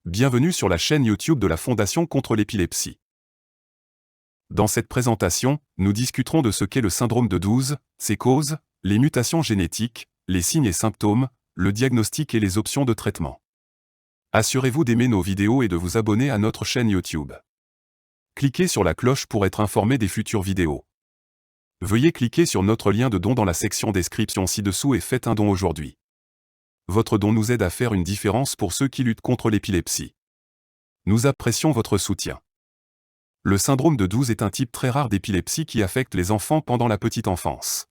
Bienvenue sur la chaîne YouTube de la Fondation contre l'épilepsie. Dans cette présentation, nous discuterons de ce qu'est le syndrome de 12, ses causes, les mutations génétiques, les signes et symptômes, le diagnostic et les options de traitement. Assurez-vous d'aimer nos vidéos et de vous abonner à notre chaîne YouTube. Cliquez sur la cloche pour être informé des futures vidéos. Veuillez cliquer sur notre lien de don dans la section description ci-dessous et faites un don aujourd'hui. Votre don nous aide à faire une différence pour ceux qui luttent contre l'épilepsie. Nous apprécions votre soutien. Le syndrome de 12 est un type très rare d'épilepsie qui affecte les enfants pendant la petite enfance.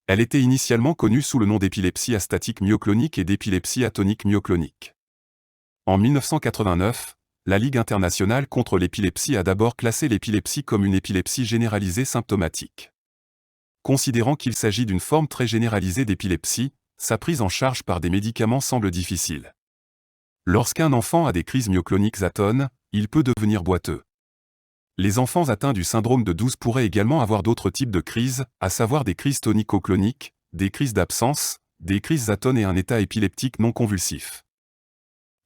Elle était initialement connue sous le nom d'épilepsie astatique myoclonique et d'épilepsie atonique myoclonique. En 1989, la Ligue internationale contre l'épilepsie a d'abord classé l'épilepsie comme une épilepsie généralisée symptomatique. Considérant qu'il s'agit d'une forme très généralisée d'épilepsie, sa prise en charge par des médicaments semble difficile. Lorsqu'un enfant a des crises myocloniques atones, il peut devenir boiteux. Les enfants atteints du syndrome de 12 pourraient également avoir d'autres types de crises, à savoir des crises tonico-cloniques, des crises d'absence, des crises atones et un état épileptique non convulsif.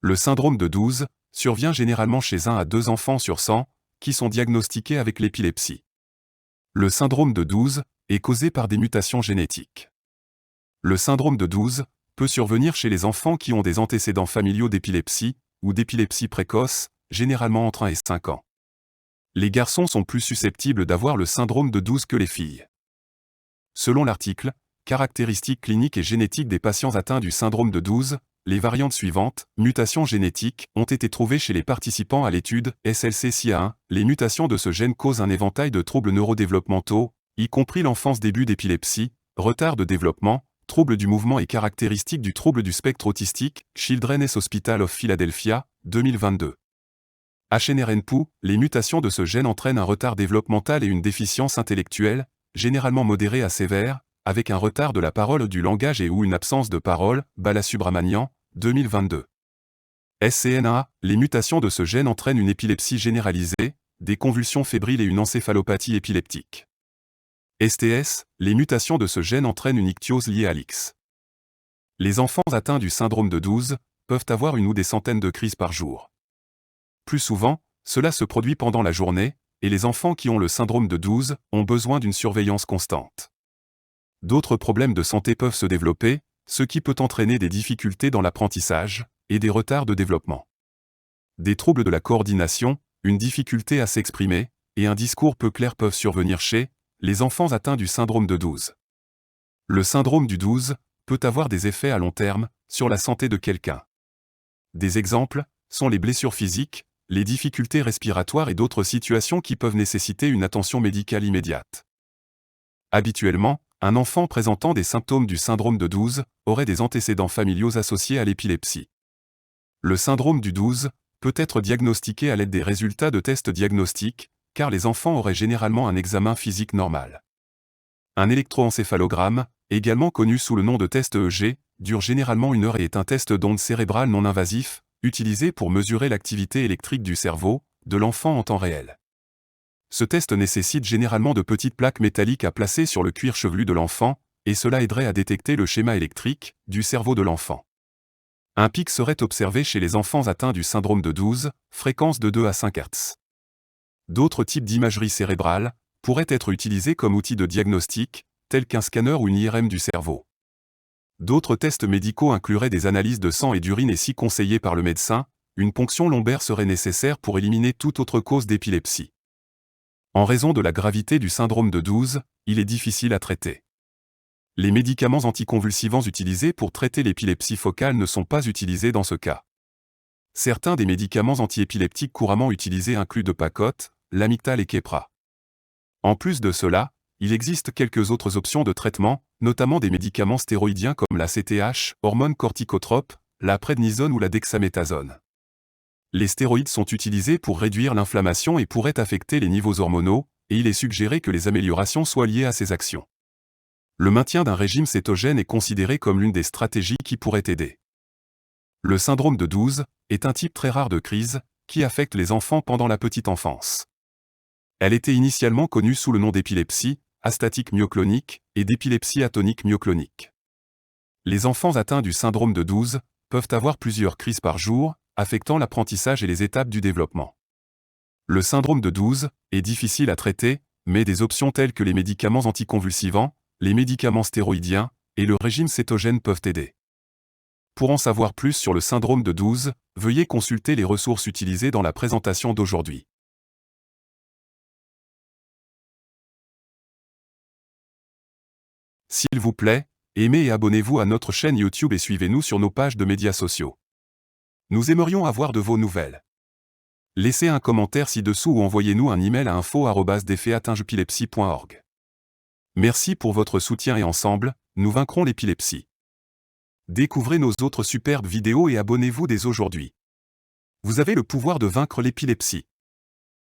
Le syndrome de 12 survient généralement chez 1 à 2 enfants sur 100 qui sont diagnostiqués avec l'épilepsie. Le syndrome de 12 est causé par des mutations génétiques. Le syndrome de 12 peut survenir chez les enfants qui ont des antécédents familiaux d'épilepsie ou d'épilepsie précoce, généralement entre 1 et 5 ans. Les garçons sont plus susceptibles d'avoir le syndrome de 12 que les filles. Selon l'article « Caractéristiques cliniques et génétiques des patients atteints du syndrome de 12 », les variantes suivantes, mutations génétiques, ont été trouvées chez les participants à l'étude SLC-CIA1. Les mutations de ce gène causent un éventail de troubles neurodéveloppementaux, y compris l'enfance début d'épilepsie, retard de développement, troubles du mouvement et caractéristiques du trouble du spectre autistique, Children's Hospital of Philadelphia, 2022. HNRNPU, les mutations de ce gène entraînent un retard développemental et une déficience intellectuelle, généralement modérée à sévère, avec un retard de la parole du langage et ou une absence de parole, Balasubramanian, 2022. SCNA, les mutations de ce gène entraînent une épilepsie généralisée, des convulsions fébriles et une encéphalopathie épileptique. STS, les mutations de ce gène entraînent une ichthyose liée à l'X. Les enfants atteints du syndrome de 12 peuvent avoir une ou des centaines de crises par jour. Plus souvent, cela se produit pendant la journée, et les enfants qui ont le syndrome de 12 ont besoin d'une surveillance constante. D'autres problèmes de santé peuvent se développer, ce qui peut entraîner des difficultés dans l'apprentissage et des retards de développement. Des troubles de la coordination, une difficulté à s'exprimer, et un discours peu clair peuvent survenir chez les enfants atteints du syndrome de 12. Le syndrome du 12 peut avoir des effets à long terme sur la santé de quelqu'un. Des exemples sont les blessures physiques, les difficultés respiratoires et d'autres situations qui peuvent nécessiter une attention médicale immédiate. Habituellement, un enfant présentant des symptômes du syndrome de 12 aurait des antécédents familiaux associés à l'épilepsie. Le syndrome du 12 peut être diagnostiqué à l'aide des résultats de tests diagnostiques, car les enfants auraient généralement un examen physique normal. Un électroencéphalogramme, également connu sous le nom de test EEG, dure généralement 1 heure et est un test d'ondes cérébrales non invasif, utilisé pour mesurer l'activité électrique du cerveau de l'enfant en temps réel. Ce test nécessite généralement de petites plaques métalliques à placer sur le cuir chevelu de l'enfant, et cela aiderait à détecter le schéma électrique du cerveau de l'enfant. Un pic serait observé chez les enfants atteints du syndrome de 12, fréquence de 2 à 5 Hz. D'autres types d'imagerie cérébrale pourraient être utilisés comme outil de diagnostic, tels qu'un scanner ou une IRM du cerveau. D'autres tests médicaux incluraient des analyses de sang et d'urine et si conseillé par le médecin, une ponction lombaire serait nécessaire pour éliminer toute autre cause d'épilepsie. En raison de la gravité du syndrome de 12, il est difficile à traiter. Les médicaments anticonvulsivants utilisés pour traiter l'épilepsie focale ne sont pas utilisés dans ce cas. Certains des médicaments antiépileptiques couramment utilisés incluent Depakote, Lamictal et Keppra. En plus de cela, il existe quelques autres options de traitement, notamment des médicaments stéroïdiens comme la CTH, hormone corticotrope, la prednisone ou la dexaméthasone. Les stéroïdes sont utilisés pour réduire l'inflammation et pourraient affecter les niveaux hormonaux, et il est suggéré que les améliorations soient liées à ces actions. Le maintien d'un régime cétogène est considéré comme l'une des stratégies qui pourrait aider. Le syndrome de 12 est un type très rare de crise qui affecte les enfants pendant la petite enfance. Elle était initialement connue sous le nom d'épilepsie astatique myoclonique et d'épilepsie atonique myoclonique. Les enfants atteints du syndrome de 12 peuvent avoir plusieurs crises par jour, affectant l'apprentissage et les étapes du développement. Le syndrome de 12 est difficile à traiter, mais des options telles que les médicaments anticonvulsivants, les médicaments stéroïdiens et le régime cétogène peuvent aider. Pour en savoir plus sur le syndrome de 12, veuillez consulter les ressources utilisées dans la présentation d'aujourd'hui. S'il vous plaît, aimez et abonnez-vous à notre chaîne YouTube et suivez-nous sur nos pages de médias sociaux. Nous aimerions avoir de vos nouvelles. Laissez un commentaire ci-dessous ou envoyez-nous un email à info@defeatingepilepsie.org. Merci pour votre soutien et ensemble, nous vaincrons l'épilepsie. Découvrez nos autres superbes vidéos et abonnez-vous dès aujourd'hui. Vous avez le pouvoir de vaincre l'épilepsie.